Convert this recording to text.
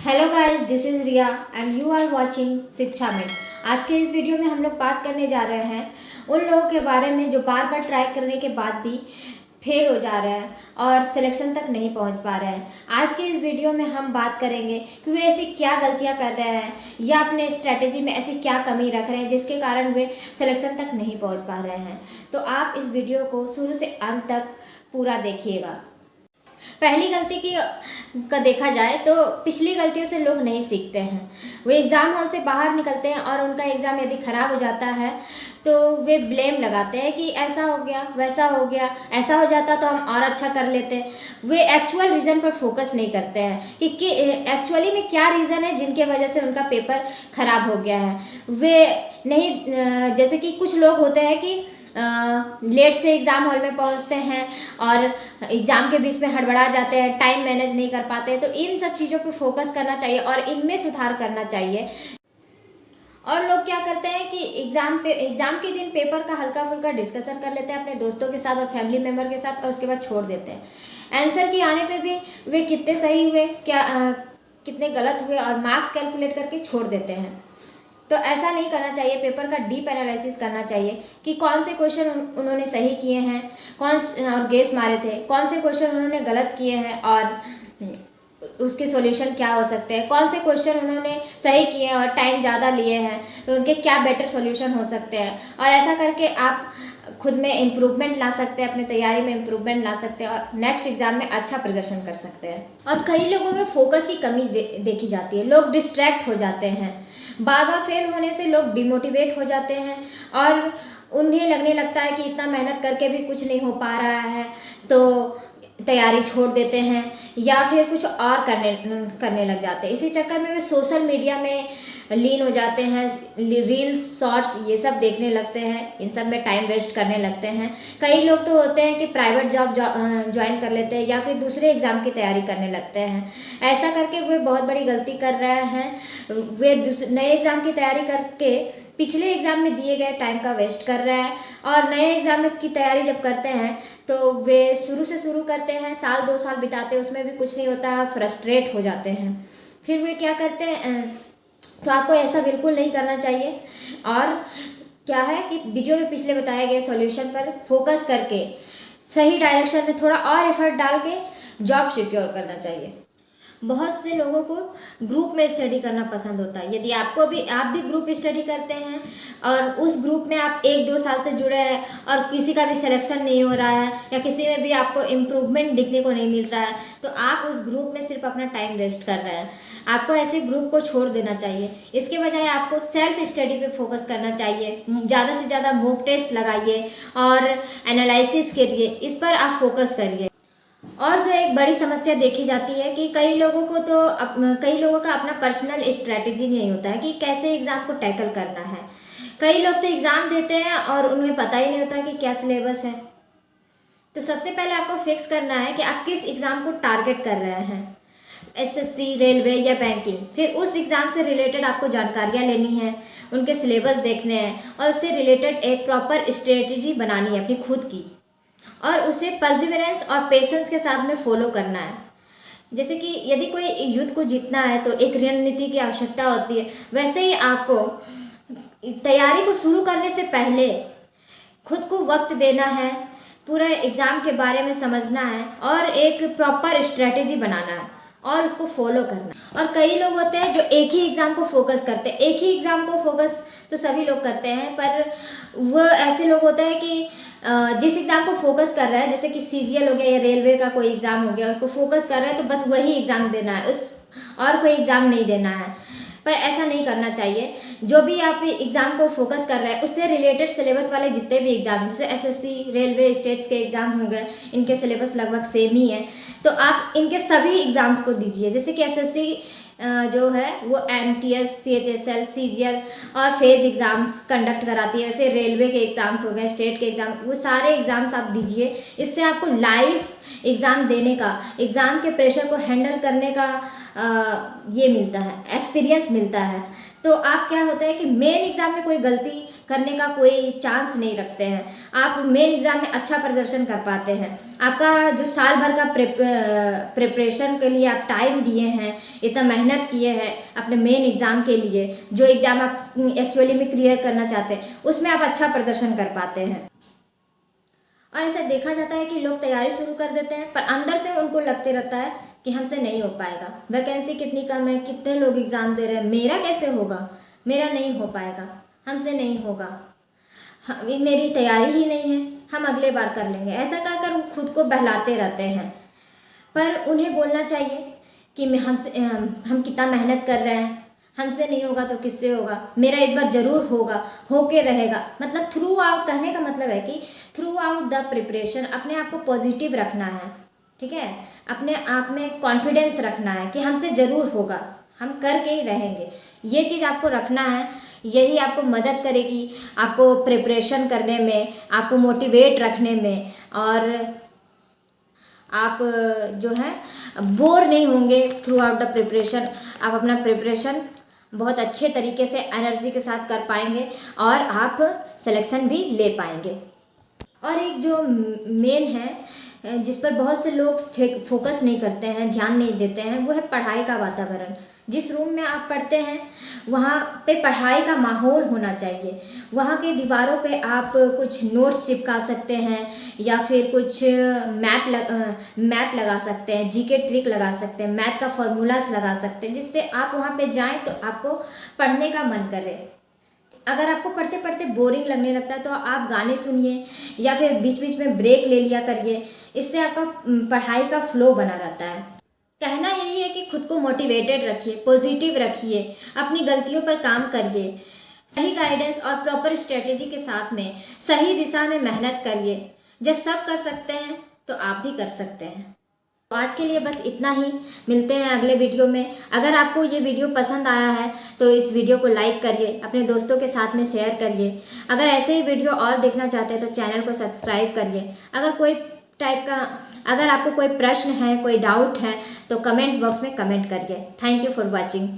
Hello guys, this is Riya and you are watching Shiksha में। आज के इस वीडियो में हम लोग बात करने जा रहे हैं उन लोगों के बारे में जो बार बार ट्राई करने के बाद भी फेल हो जा रहे हैं और सिलेक्शन तक नहीं पहुंच पा रहे हैं। आज के इस वीडियो में हम बात करेंगे कि वे ऐसी क्या गलतियां कर रहे हैं या अपने स्ट्रेटेजी में ऐसी क्या कमी रख रहे हैं जिसके कारण वे सिलेक्शन तक नहीं पहुंच पा रहे हैं। तो आप इस वीडियो को शुरू से अंत तक पूरा देखिएगा। पहली गलती की का देखा जाए तो पिछली गलतियों से लोग नहीं सीखते हैं। वे एग्ज़ाम हॉल से बाहर निकलते हैं और उनका एग्ज़ाम यदि ख़राब हो जाता है तो वे ब्लेम लगाते हैं कि ऐसा हो गया, वैसा हो गया, ऐसा हो जाता तो हम और अच्छा कर लेते। वे एक्चुअल रीज़न पर फोकस नहीं करते हैं कि एक्चुअली में क्या रीज़न है जिनके वजह से उनका पेपर ख़राब हो गया है। वे नहीं, जैसे कि कुछ लोग होते हैं कि लेट से एग्ज़ाम हॉल में पहुंचते हैं और एग्ज़ाम के बीच में हड़बड़ा जाते हैं, टाइम मैनेज नहीं कर पाते। तो इन सब चीज़ों पे फोकस करना चाहिए और इनमें सुधार करना चाहिए। और लोग क्या करते हैं कि एग्ज़ाम के दिन पेपर का हल्का फुल्का डिस्कशन कर लेते हैं अपने दोस्तों के साथ और फैमिली मेम्बर के साथ, और उसके बाद छोड़ देते हैं। आंसर की आने पे भी वे कितने सही हुए, कितने गलत हुए और मार्क्स कैलकुलेट करके छोड़ देते हैं। तो ऐसा नहीं करना चाहिए। पेपर का डीप एनालिसिस करना चाहिए कि कौन से क्वेश्चन उन्होंने सही किए हैं, और गेस मारे थे, कौन से क्वेश्चन उन्होंने गलत किए हैं और उसके सॉल्यूशन क्या हो सकते हैं, कौन से क्वेश्चन उन्होंने सही किए हैं और टाइम ज़्यादा लिए हैं तो उनके क्या बेटर सॉल्यूशन हो सकते हैं। और ऐसा करके आप खुद में इम्प्रूवमेंट ला सकते हैं, अपनी तैयारी में इम्प्रूवमेंट ला सकते हैं और नेक्स्ट एग्जाम में अच्छा प्रदर्शन कर सकते हैं। और कई लोगों में फोकस की कमी देखी जाती है। लोग डिस्ट्रैक्ट हो जाते हैं। बार बार फेल होने से लोग डिमोटिवेट हो जाते हैं और उन्हें लगने लगता है कि इतना मेहनत करके भी कुछ नहीं हो पा रहा है तो तैयारी छोड़ देते हैं या फिर कुछ और करने लग जाते हैं। इसी चक्कर में वे सोशल मीडिया में लीन हो जाते हैं, रील्स, शॉर्ट्स ये सब देखने लगते हैं, इन सब में टाइम वेस्ट करने लगते हैं। कई लोग तो होते हैं कि प्राइवेट जॉब ज्वाइन कर लेते हैं या फिर दूसरे एग्ज़ाम की तैयारी करने लगते हैं। ऐसा करके वे बहुत बड़ी गलती कर रहे हैं। वे नए एग्ज़ाम की तैयारी करके पिछले एग्ज़ाम में दिए गए टाइम का वेस्ट कर रहे हैं और नए एग्ज़ाम की तैयारी जब करते हैं तो वे शुरू से शुरू करते हैं, साल 2 साल बिताते हैं, उसमें भी कुछ नहीं होता है, फ्रस्ट्रेट हो जाते हैं। फिर वे क्या करते हैं, तो आपको ऐसा बिल्कुल नहीं करना चाहिए। और क्या है कि वीडियो में पिछले बताए गए सॉल्यूशन पर फोकस करके सही डायरेक्शन में थोड़ा और एफर्ट डाल के जॉब सिक्योर करना चाहिए। बहुत से लोगों को ग्रुप में स्टडी करना पसंद होता है। यदि आप भी ग्रुप स्टडी करते हैं और उस ग्रुप में आप 1-2 साल से जुड़े हैं और किसी का भी सिलेक्शन नहीं हो रहा है या किसी में भी आपको इम्प्रूवमेंट दिखने को नहीं मिल रहा है तो आप उस ग्रुप में सिर्फ अपना टाइम वेस्ट कर रहे हैं। आपको ऐसे ग्रुप को छोड़ देना चाहिए। इसके बजाय आपको सेल्फ स्टडी पे फोकस करना चाहिए। ज़्यादा से ज़्यादा मॉक टेस्ट लगाइए और एनालिसिस करिए, इस पर आप फोकस करिए। और जो एक बड़ी समस्या देखी जाती है कि कई लोगों का अपना पर्सनल स्ट्रेटेजी नहीं होता है कि कैसे एग्ज़ाम को टैकल करना है। कई लोग तो एग्ज़ाम देते हैं और उन्हें पता ही नहीं होता कि क्या सिलेबस है। तो सबसे पहले आपको फिक्स करना है कि आप किस एग्ज़ाम को टारगेट कर रहे हैं, एसएससी, रेलवे या बैंकिंग। फिर उस एग्ज़ाम से रिलेटेड आपको जानकारियाँ लेनी है, उनके सिलेबस देखने हैं और उससे रिलेटेड एक प्रॉपर स्ट्रेटेजी बनानी है अपनी खुद की, और उसे परसिवरेंस और पेशेंस के साथ में फॉलो करना है। जैसे कि यदि कोई युद्ध को जीतना है तो एक रणनीति की आवश्यकता होती है, वैसे ही आपको तैयारी को शुरू करने से पहले खुद को वक्त देना है, पूरा एग्ज़ाम के बारे में समझना है और एक प्रॉपर स्ट्रेटेजी बनाना है और उसको फॉलो करना। और कई लोग होते हैं जो एक ही एग्ज़ाम को फोकस करते हैं। एक ही एग्ज़ाम को फोकस तो सभी लोग करते हैं, पर वो ऐसे लोग होते हैं कि जिस एग्ज़ाम को फोकस कर रहा है, जैसे कि सीजीएल हो गया या रेलवे का कोई एग्ज़ाम हो गया, उसको फोकस कर रहा है तो बस वही एग्ज़ाम देना है, और कोई एग्ज़ाम नहीं देना है। पर ऐसा नहीं करना चाहिए। जो भी आप एग्ज़ाम को फोकस कर रहे हैं उससे रिलेटेड सिलेबस वाले जितने भी एग्ज़ाम, जैसे एसएससी, रेलवे, स्टेट्स के एग्ज़ाम हो गए, इनके सिलेबस लगभग सेम ही है, तो आप इनके सभी एग्ज़ाम्स को दीजिए। जैसे कि एसएससी जो है वो एमटीएस, सीएचएसएल, सीजीएल और फेज एग्ज़ाम्स कंडक्ट कराती है। वैसे रेलवे के एग्ज़ाम्स हो गए, स्टेट के एग्ज़ाम, वो सारे एग्ज़ाम्स आप दीजिए। इससे आपको लाइव एग्ज़ाम देने का, एग्ज़ाम के प्रेशर को हैंडल करने का ये मिलता है, एक्सपीरियंस मिलता है। तो आप क्या होता है कि मेन एग्ज़ाम में कोई गलती करने का कोई चांस नहीं रखते हैं। आप मेन एग्ज़ाम में अच्छा प्रदर्शन कर पाते हैं। आपका जो साल भर का प्रिपरेशन के लिए आप टाइम दिए हैं, इतना मेहनत किए हैं अपने मेन एग्ज़ाम के लिए, जो एग्ज़ाम आप एक्चुअली में क्लियर करना चाहते हैं, उसमें आप अच्छा प्रदर्शन कर पाते हैं। और ऐसा देखा जाता है कि लोग तैयारी शुरू कर देते हैं, पर अंदर से उनको लगते रहता है कि हमसे नहीं हो पाएगा, वैकेंसी कितनी कम है, कितने लोग एग्ज़ाम दे रहे हैं, मेरा कैसे होगा, मेरा नहीं हो पाएगा, हमसे नहीं होगा, मेरी तैयारी ही नहीं है, हम अगले बार कर लेंगे, ऐसा कहकर वो खुद को बहलाते रहते हैं। पर उन्हें बोलना चाहिए कि हम कितना मेहनत कर रहे हैं, हमसे नहीं होगा तो किससे होगा, मेरा इस बार ज़रूर होगा, होके रहेगा। मतलब थ्रू आउट, कहने का मतलब है कि थ्रू आउट द प्रिपरेशन अपने आप को पॉजिटिव रखना है, ठीक है, अपने आप में कॉन्फिडेंस रखना है कि हमसे ज़रूर होगा, हम करके ही रहेंगे। ये चीज़ आपको रखना है, यही आपको मदद करेगी आपको प्रिपरेशन करने में, आपको मोटिवेट रखने में, और आप जो है बोर नहीं होंगे थ्रू आउट द प्रिपरेशन। आप अपना प्रिपरेशन बहुत अच्छे तरीके से एनर्जी के साथ कर पाएंगे और आप सिलेक्शन भी ले पाएंगे। और एक जो मेन है जिस पर बहुत से लोग फोकस नहीं करते हैं, ध्यान नहीं देते हैं, वो है पढ़ाई का वातावरण। जिस रूम में आप पढ़ते हैं वहाँ पे पढ़ाई का माहौल होना चाहिए। वहाँ के दीवारों पे आप कुछ नोट्स चिपका सकते हैं, या फिर कुछ मैप लगा सकते हैं, जीके ट्रिक लगा सकते हैं, मैथ का फॉर्मूलाज लगा सकते हैं, जिससे आप वहाँ पे जाएं तो आपको पढ़ने का मन करे। अगर आपको पढ़ते पढ़ते बोरिंग लगने लगता है तो आप गाने सुनिए, या फिर बीच बीच में ब्रेक ले लिया करिए, इससे आपका पढ़ाई का फ्लो बना रहता है। कहना यही है कि खुद को मोटिवेटेड रखिए, पॉजिटिव रखिए, अपनी गलतियों पर काम करिए, सही गाइडेंस और प्रॉपर स्ट्रेटेजी के साथ में सही दिशा में मेहनत करिए। जब सब कर सकते हैं तो आप भी कर सकते हैं। तो आज के लिए बस इतना ही, मिलते हैं अगले वीडियो में। अगर आपको ये वीडियो पसंद आया है तो इस वीडियो को लाइक करिए, अपने दोस्तों के साथ में शेयर करिए। अगर ऐसे ही वीडियो और देखना चाहते हैं तो चैनल को सब्सक्राइब करिए। अगर आपको कोई प्रश्न है, कोई डाउट है तो कमेंट बॉक्स में कमेंट करिए। Thank you for watching.